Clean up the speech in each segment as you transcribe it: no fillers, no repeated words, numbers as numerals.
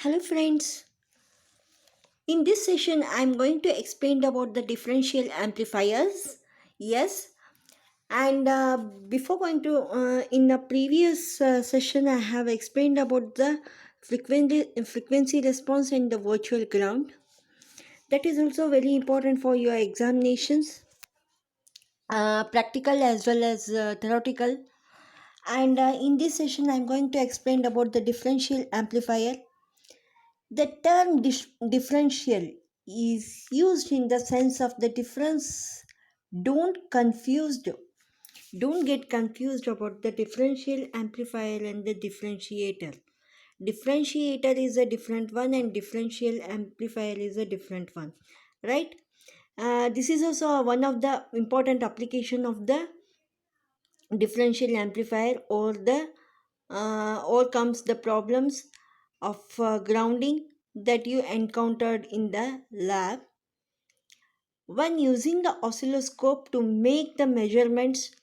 Hello friends. In this session I am going to explain about the differential amplifiers. Yes, and before going to in a previous session I have explained about the frequency response and the virtual ground. That is also very important for your examinations, practical as well as theoretical. And in this session I am going to explain about the differential amplifier. The term differential is used in the sense of the difference. Don't confused. Don't get confused about the differential amplifier and the differentiator. Differentiator is a different one and differential amplifier is a different one, right? This is also one of the important application of the differential amplifier, or the overcomes the problems of grounding that you encountered in the lab. When using the oscilloscope to make the measurements,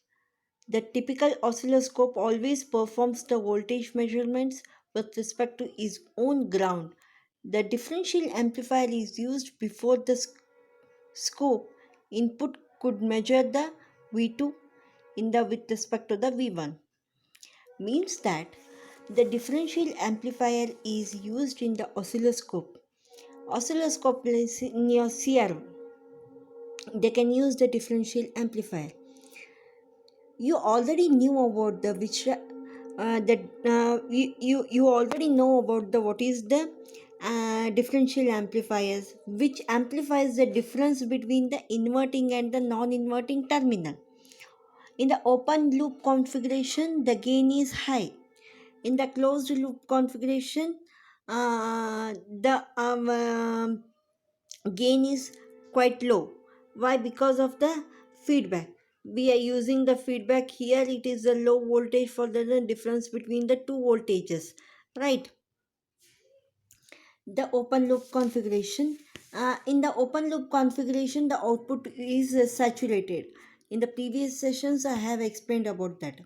the typical oscilloscope always performs the voltage measurements with respect to its own ground. The differential amplifier is used before the scope input could measure the V2 in the with respect to the V1. Means that the differential amplifier is used in the oscilloscope. Oscilloscope is in your CRO. They can use the differential amplifier. You already knew about the which that you already know about the what is the differential amplifiers, which amplifies the difference between the inverting and the non-inverting terminal. In the open loop configuration, the gain is high. In the closed loop configuration, the gain is quite low. Why? Because of the feedback. We are using the feedback here. It is a low voltage for the difference between the two voltages, right? The open loop configuration. In the open loop configuration, the output is saturated. In the previous sessions I have explained about that,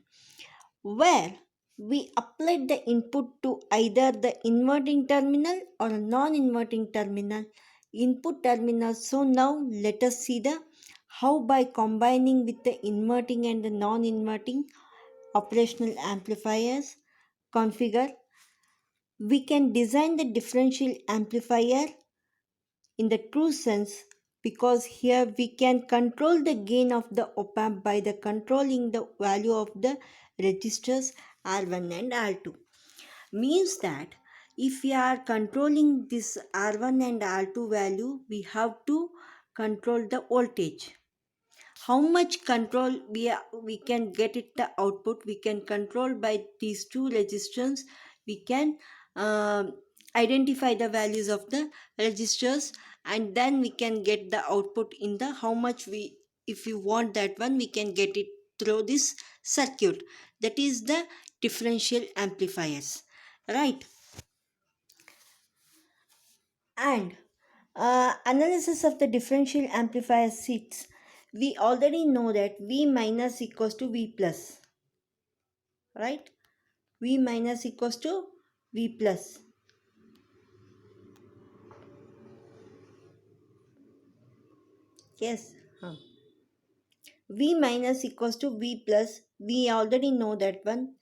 where we applied the input to either the inverting terminal or a non-inverting terminal input terminal. So now let us see the how by combining with the inverting and the non-inverting operational amplifiers configure, we can design the differential amplifier in the true sense, because here we can control the gain of the op amp by the controlling the value of the registers R1 and R2. Means that if we are controlling this R1 and R2 value, we have to control the voltage. How much control we can get it the output, we can control by these two resistors. We can identify the values of the registers, and then we can get the output in the how much we, if you want that one, we can get it through this circuit. That is the differential amplifiers, right? And analysis of the differential amplifier sheets, we already know that V minus equals to V plus, right? V minus equals to V plus. Yes. V minus equals to V plus. We already know that one.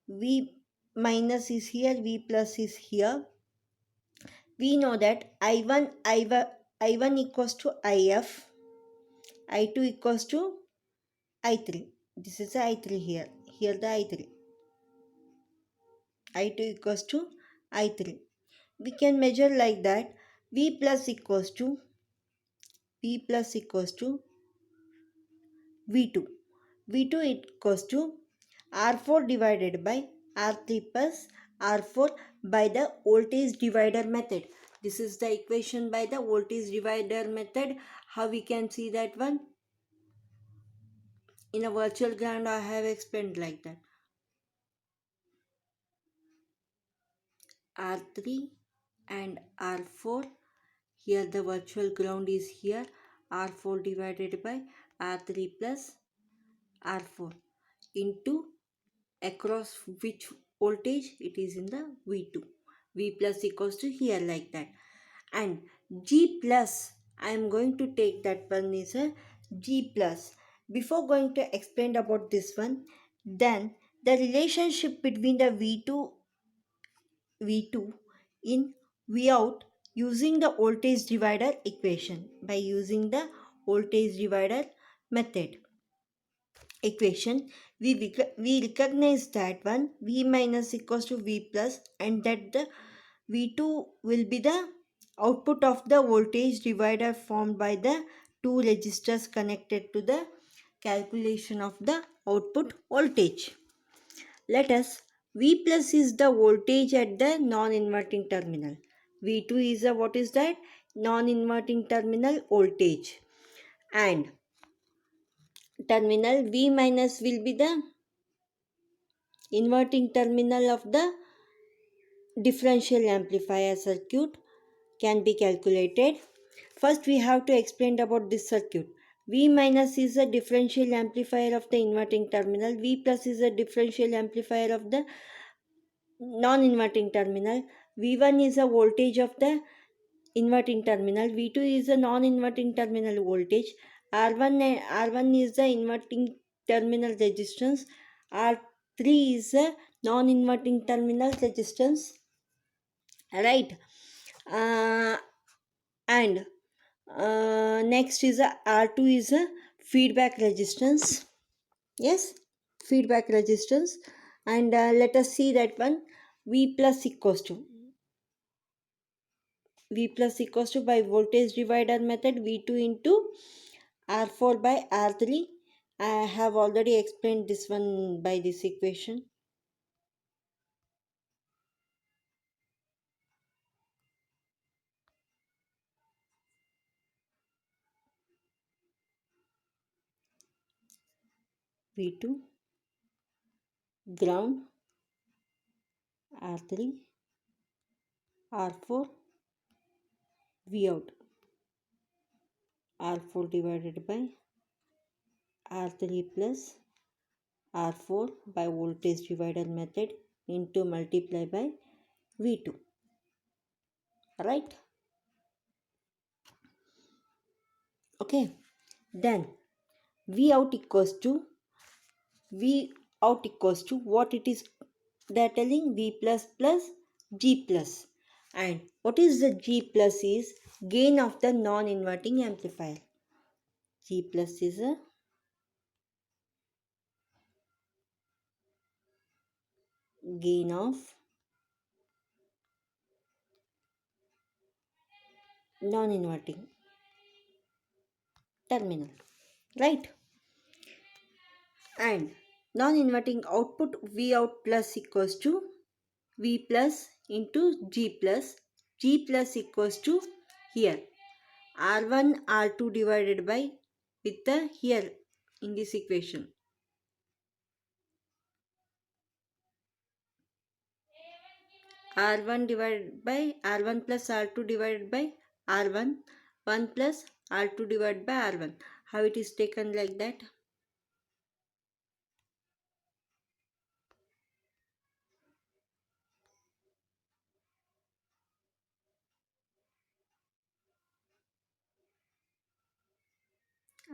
V minus is here, V plus is here. We know that I1 equals to IF, I2 equals to I3. This is I3 here. Here the I3. I2 equals to I3. We can measure like that. V plus equals to V2. V2 equals to R4 divided by R3 plus R4 by the voltage divider method. This is the equation by the voltage divider method. How we can see that one? In a virtual ground I have explained like that. R3 and R4. Here the virtual ground is here. R4 divided by R3 plus R4 into across which voltage it is in the V2. V plus equals to here like that. And G plus, I am going to take that one is a G plus. Before going to explain about this one, then the relationship between the V2 in V out using the voltage divider equation by using the voltage divider method equation we recognize that one V minus equals to V plus and that the V2 will be the output of the voltage divider formed by the two resistors connected to the calculation of the output voltage. Let us V plus is the voltage at the non-inverting terminal. V2 is a what is that? Non-inverting terminal voltage. And terminal V minus will be the inverting terminal of the differential amplifier circuit can be calculated. First we have to explain about this circuit. V minus is a differential amplifier of the inverting terminal. V plus is a differential amplifier of the non-inverting terminal. V1 is a voltage of the inverting terminal. V2 is a non-inverting terminal voltage. R1 is the inverting terminal resistance. R3 is a non-inverting terminal resistance. Right. Uh, and next is a R2 is a feedback resistance. Yes, feedback resistance. And let us see that one. V plus equals to by voltage divider method V2 into R4 by R3. I have already explained this one by this equation. V2 ground, R3 R4 V out, R4 divided by R3 plus R4 by voltage divider method into multiply by V2. Right? Okay. Then V out equals to what it is, they're telling V plus plus G plus. And what is the G plus is gain of the non-inverting amplifier. G plus is a gain of non-inverting terminal. Right? And non-inverting output V out plus equals to V plus into G plus. G plus equals to here R1 R2 divided by with the here in this equation R1 divided by R1 plus R2 divided by R1 1 plus R2 divided by R1. How it is taken like that?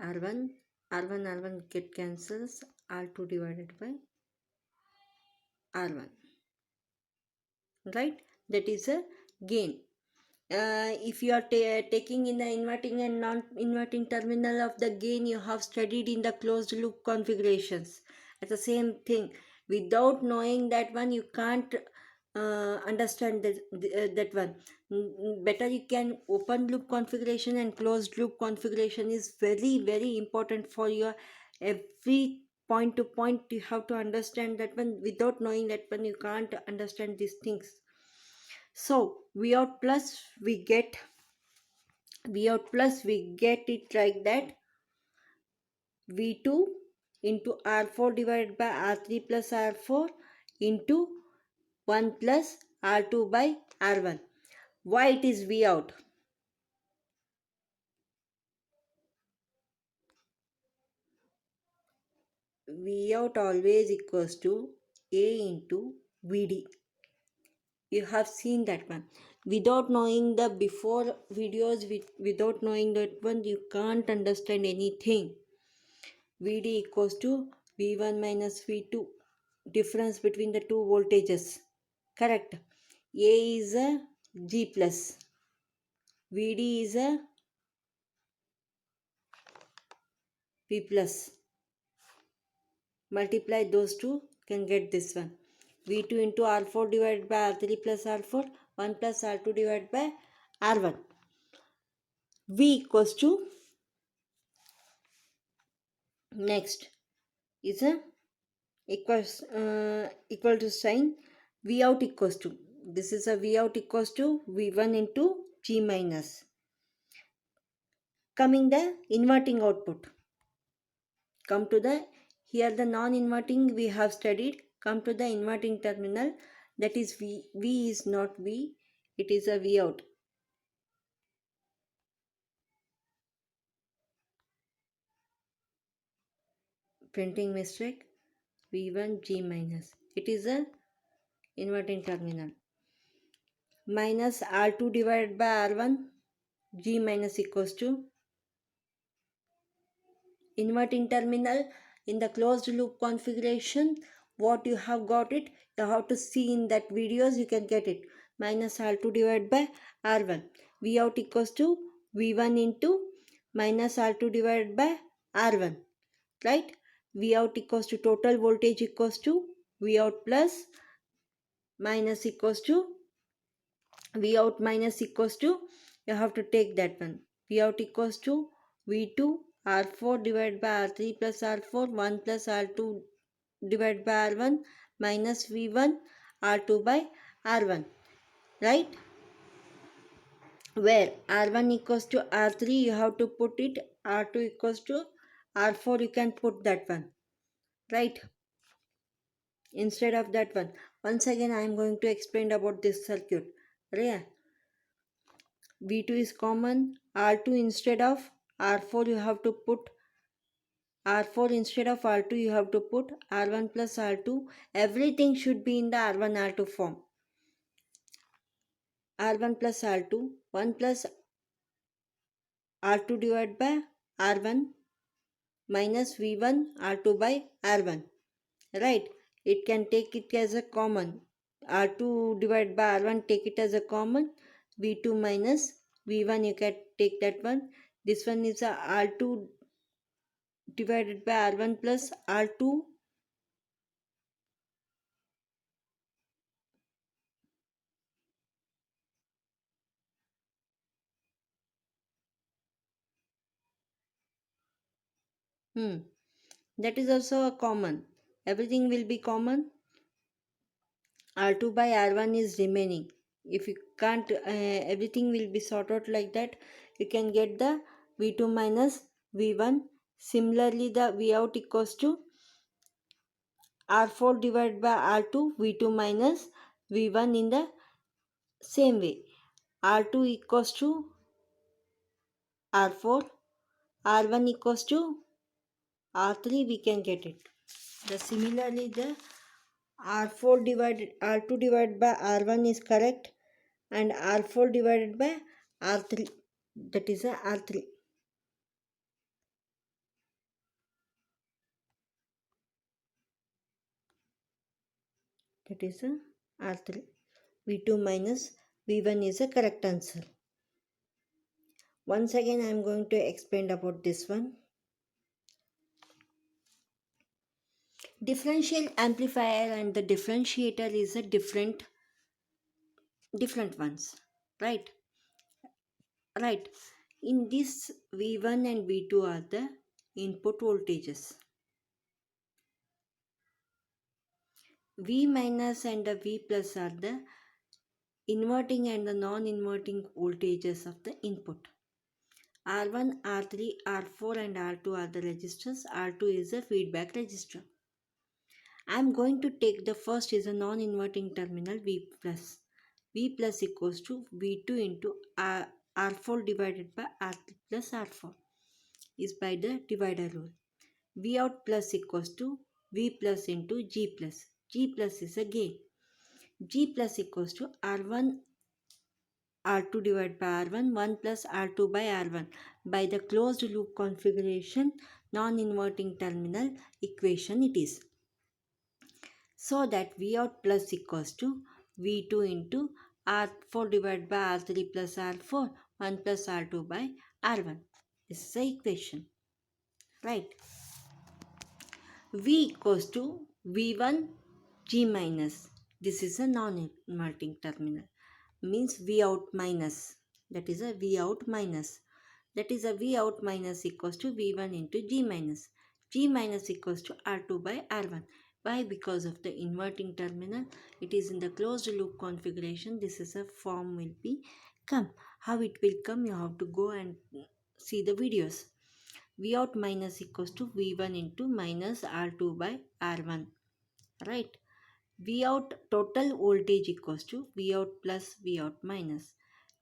R1 R1 get cancels, R2 divided by R1. Right? That is a gain. If you are taking in the inverting and non-inverting terminal of the gain, you have studied in the closed loop configurations. It's the same thing. Without knowing that one, you can't understand that one. Better you can open loop configuration and closed loop configuration is very very important for your every point to point. You have to understand that one. Without knowing that one, you can't understand these things. So V out plus we get it like that V2 into R4 divided by R3 plus R4 into 1 plus R2 by R1. Why it is V out? V out always equals to A into VD. You have seen that one. Without knowing the before videos, without knowing that one, you can't understand anything. Vd equals to v1 minus v2, difference between the two voltages. Correct. A is a G plus, vd is a v plus. Multiply those two, can get this one. V2 into R4 divided by R3 plus R4, 1 plus R2 divided by R1. V equals to, next is a equal to sign. V out equals to, this is a V out equals to V1 into G minus. Coming the inverting output. Come to the, here the non-inverting we have studied. Come to the inverting terminal, that is V. V is not V, it is a V out. Printing mistake. V1 G minus, it is a inverting terminal. Minus R2 divided by R1, G minus equals to inverting terminal. In the closed loop configuration, what you have got it, you have to see in that videos, you can get it. Minus R2 divided by R1. V out equals to V1 into minus R2 divided by R1. Right? V out equals to total voltage equals to V out plus minus equals to V out minus equals to, you have to take that one. V out equals to V2 R4 divided by R3 plus R4, 1 plus R2 divided by R1 minus V1 R2 by R1. Right? Where R1 equals to R3, you have to put it. R2 equals to R4, you can put that one. Right? Instead of that one. Once again, I am going to explain about this circuit. Right? V2 is common. R2 instead of R4, you have to put R4 instead of R2, you have to put R1 plus R2. Everything should be in the R1 R2 form. R1 plus R2, 1 plus R2 divided by R1 minus V1 R2 by R1. Right? It can take it as a common. R2 divided by R1, take it as a common. V2 minus V1, you can take that one. This one is a R2 divided by R1 plus R2. That is also a common. Everything will be common. R2 by R1 is remaining. If you can't, everything will be sorted like that. You can get the V2 minus V1. Similarly, the V out equals to R4 divided by R2, V2 minus V1 in the same way. R2 equals to R4, R1 equals to R3, we can get it. Similarly, the R4 divided R2 divided by R1 is correct, and R4 divided by R3, that is a R3. That is a R3. V2 minus V1 is a correct answer. Once again, I am going to explain about this one. Differential amplifier and the differentiator is a different ones. Right? Right. In this, V1 and V2 are the input voltages. V minus and the V plus are the inverting and the non-inverting voltages of the input. R1, R3, R4 and R2 are the resistors. R2 is a feedback resistor. I am going to take the first is a non-inverting terminal V plus. V plus equals to V2 into R4 divided by R3 plus R4 is by the divider rule. V out plus equals to V plus into G plus. G plus is a gain. G plus equals to R1 R2 divided by R1, 1 plus R2 by R1 by the closed loop configuration non-inverting terminal equation it is. So that V out plus equals to V2 into R4 divided by R3 plus R4, 1 plus R2 by R1. This is the equation, right? V equals to V1 G minus. This is a non-inverting terminal. Means V out minus. That is a V out minus. That is a V out minus equals to V1 into G minus. G minus equals to R2 by R1. Why? Because of the inverting terminal. It is in the closed loop configuration. This is a form will be come. How it will come? You have to go and see the videos. V out minus equals to V1 into minus R2 by R1. Right? V out total voltage equals to V out plus V out minus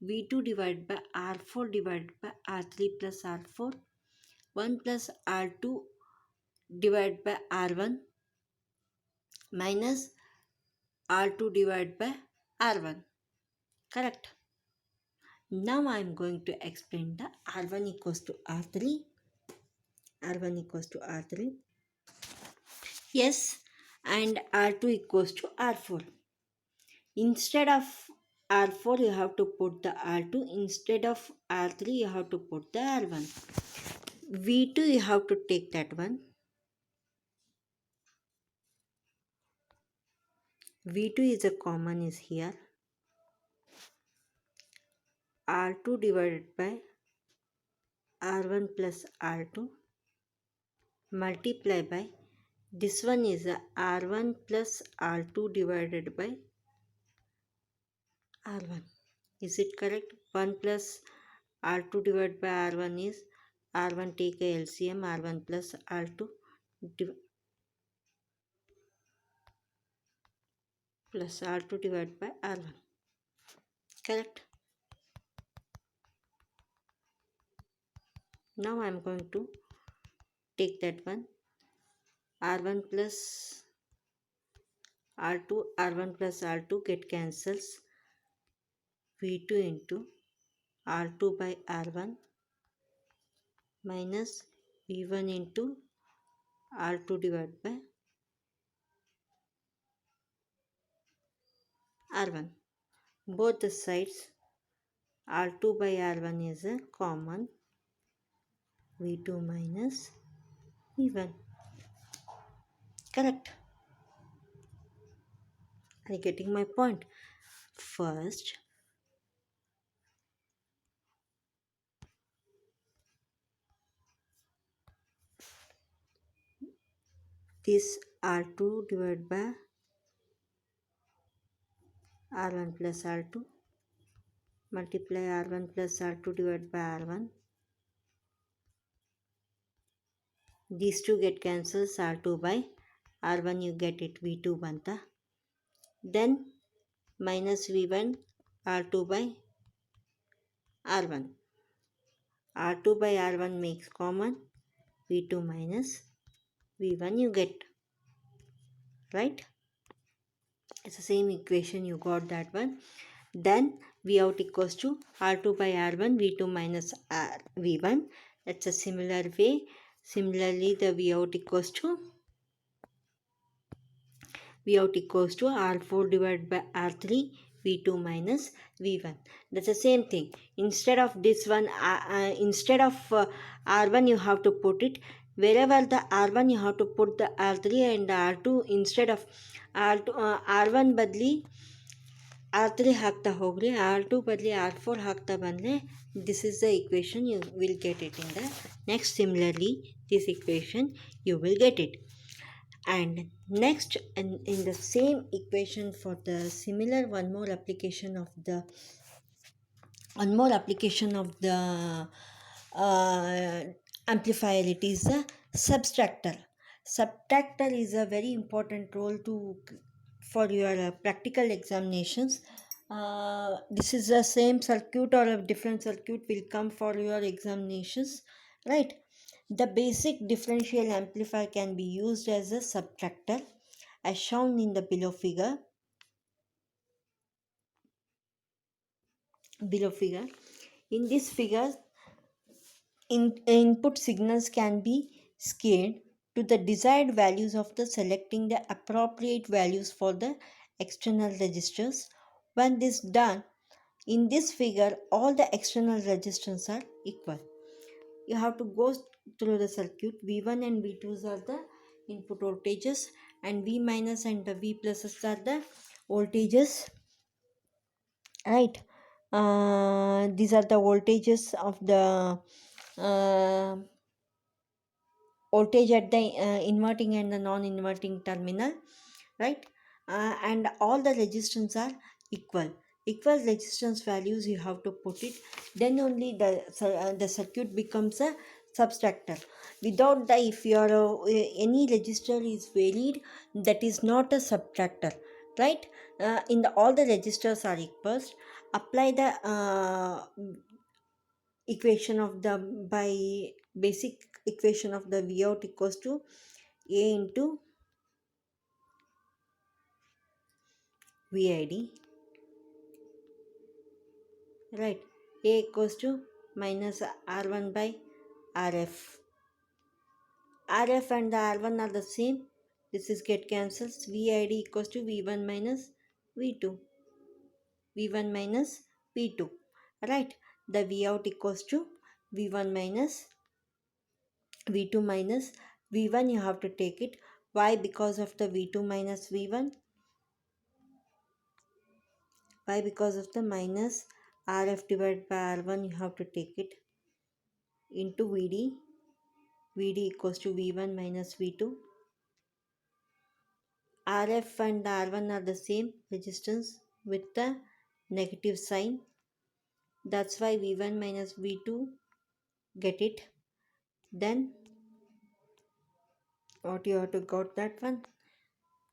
V2 divided by R4 divided by R3 plus R4, 1 plus R2 divided by R1 minus R2 divided by R1. Correct. Now I am going to explain the R1 equals to R3. R1 equals to R3. Yes, and R2 equals to R4. Instead of R4 you have to put the R2, instead of R3 you have to put the R1. V2 you have to take that one. V2 is a common is here. R2 divided by R1 plus R2 multiply by this one is a R1 plus R2 divided by R1. Is it correct? 1 plus R2 divided by R1 is R1 take a LCM R1 plus R2 plus R2 divided by R1. Correct? Now I am going to take that one. R1 plus R2, R1 plus R2 get cancels. V2 into R2 by R1 minus V1 into R2 divided by R1. Both the sides R2 by R1 is a common. V2 minus V1. Correct. Are you getting my point? First, this R2 divided by R1 plus R2 multiply R1 plus R2 divided by R1. These two get cancels, R2 by R1 you get it V2 banta. Then minus V1 R2 by R1. R2 by R1 makes common. V2 minus V1 you get. Right? It's the same equation, you got that one. Then V out equals to R2 by R1, V2 minus V1. That's a similar way. Similarly, the V out equals to R4 divided by R3, V2 minus V1. That's the same thing. Instead of this one, instead of R1 you have to put it. Wherever the R1 you have to put the R3 and R2 instead of R1 badli R3 ಹಾಕ್ತಾ ಹೋಗ್ರಿ R2 ಬದಲಿ R4 ಹಾಕ್ತಾ ಬಂದರೆ this is the equation you will get it in the next. Similarly, this equation you will get it. And next, in the same equation for the similar one more application of the amplifier, it is a subtractor. Subtractor is a very important role for your practical examinations. This is the same circuit or a different circuit will come for your examinations, right? The basic differential amplifier can be used as a subtractor as shown in the below figure. below figure. In this figure, input signals can be scaled to the desired values of the selecting the appropriate values for the external registers. When this done, in this figure all the external resistors are equal. You have to go through the circuit. V1 and V2s are the input voltages, and V minus and the V pluses are the voltages, right? These are the voltages of the uh, voltage at the inverting and the non-inverting terminal, right? And all the resistance are equal resistance values you have to put it. Then only the circuit becomes a subtractor. Without the, if your any register is varied, that is not a subtractor, right? In the all the registers are equals. Apply the equation of the by basic equation of the V out equals to A into VID, right? A equals to minus R1 by RF. RF and the R1 are the same. This is get cancels. VID equals to V1 minus V2. V1 minus V2, right? The V out equals to V1 minus V2 minus V1. You have to take it. Why? Because of the V2 minus V1. Why? Because of the minus RF divided by R1. You have to take it into VD. VD equals to V1 minus V2. RF and R1 are the same resistance with the negative sign. That's why V1 minus V2, get it. Then what you have to got that one?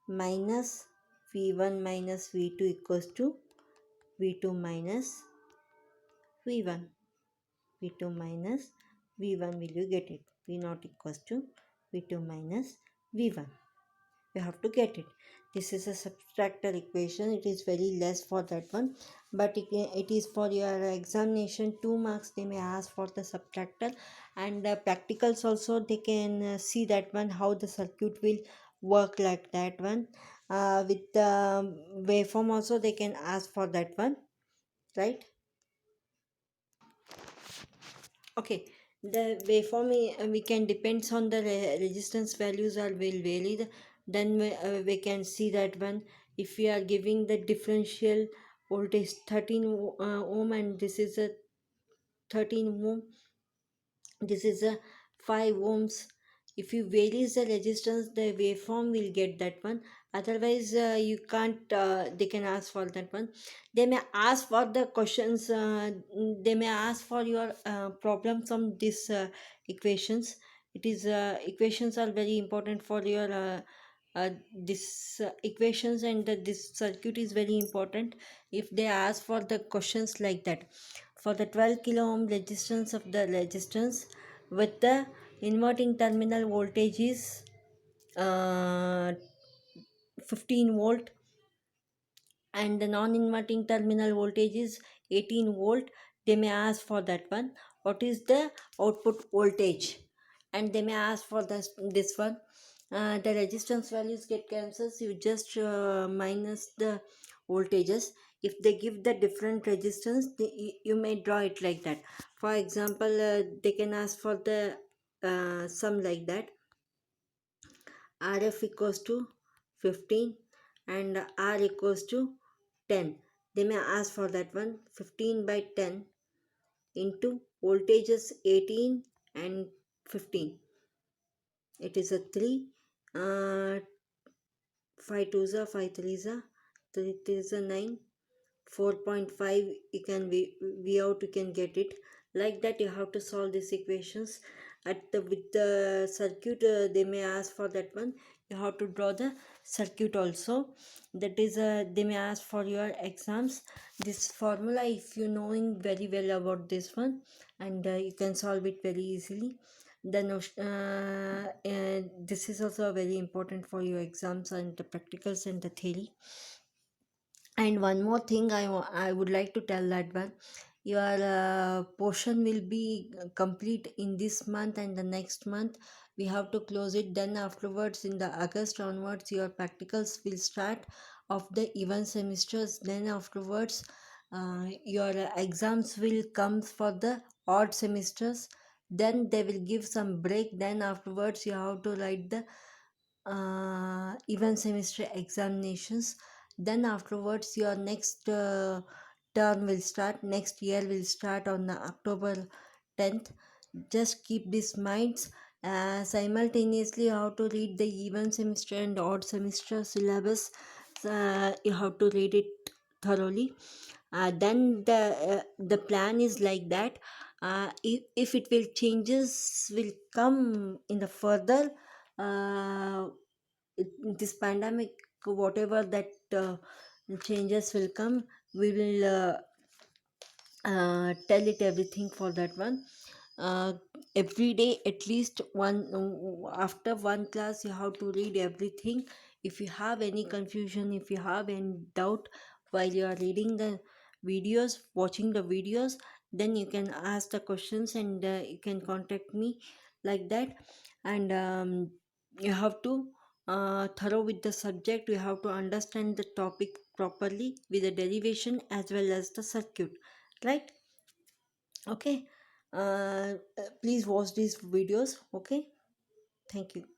Minus V1 minus V2 equals to V2 minus V1. V2 minus V1, will you get it? V naught equals to V2 minus V1. You have to get it. This is a subtractor equation. It is very less for that one, but it is for your examination 2 marks. They may ask for the subtractor, and practicals also they can see that one, how the circuit will work, like that one. With the waveform also they can ask for that one, right? Okay, the waveform we can depends on the resistance values are will vary. Then we can see that one, if we are giving the differential voltage 13 ohm, and this is a 13 ohm, this is a 5 ohms. If you varies the resistance, the waveform will get that one. Otherwise you can't, they can ask for that one. They may ask for the questions, they may ask for your problems from this equations. It is equations are very important for your this equations, and this circuit is very important. If they ask for the questions like that, for the 12 kilo ohm resistance of the resistance with the inverting terminal voltage is uh, 15 volt, and the non-inverting terminal voltage is 18 volt, they may ask for that one, what is the output voltage. And they may ask for this one. The resistance values get cancels, you just minus the voltages. If they give the different resistance, you may draw it like that. For example, they can ask for the sum like that. Rf equals to 15 and R equals to 10. They may ask for that one. 15 by 10 into voltages 18 and 15. It is a 3. 5 2s are 5 3s are 3 3s are 9. 4.5 you can v out, you can get it like that. You have to solve these equations at the with the circuit. They may ask for that one, you have to draw the circuit also. That is they may ask for your exams this formula, if you knowing very well about this one, and you can solve it very easily. Then this is also very important for your exams and the practicals and the theory. And one more thing I would like to tell that one, your portion will be complete in this month, and the next month we have to close it. Then afterwards, in the August onwards, your practicals will start of the even semesters. Then afterwards, your exams will come for the odd semesters. Then they will give some break. Then afterwards, you have to write the even semester examinations. Then afterwards, your next term will start, next year will start on October 10th. Just keep this minds. Simultaneously you have to read the even semester and odd semester syllabus. You have to read it thoroughly. Then the plan is like that. If it will changes will come in the further, uh, this pandemic, whatever that changes will come, we will tell it everything for that one. uh, every day at least one, after one class you have to read everything. If you have any confusion, if you have any doubt while you are reading the videos, watching the videos, then you can ask the questions, and you can contact me like that. And you have to thorough with the subject. You have to understand the topic properly with the derivation as well as the circuit, right? Okay. Please watch these videos. Okay, thank you.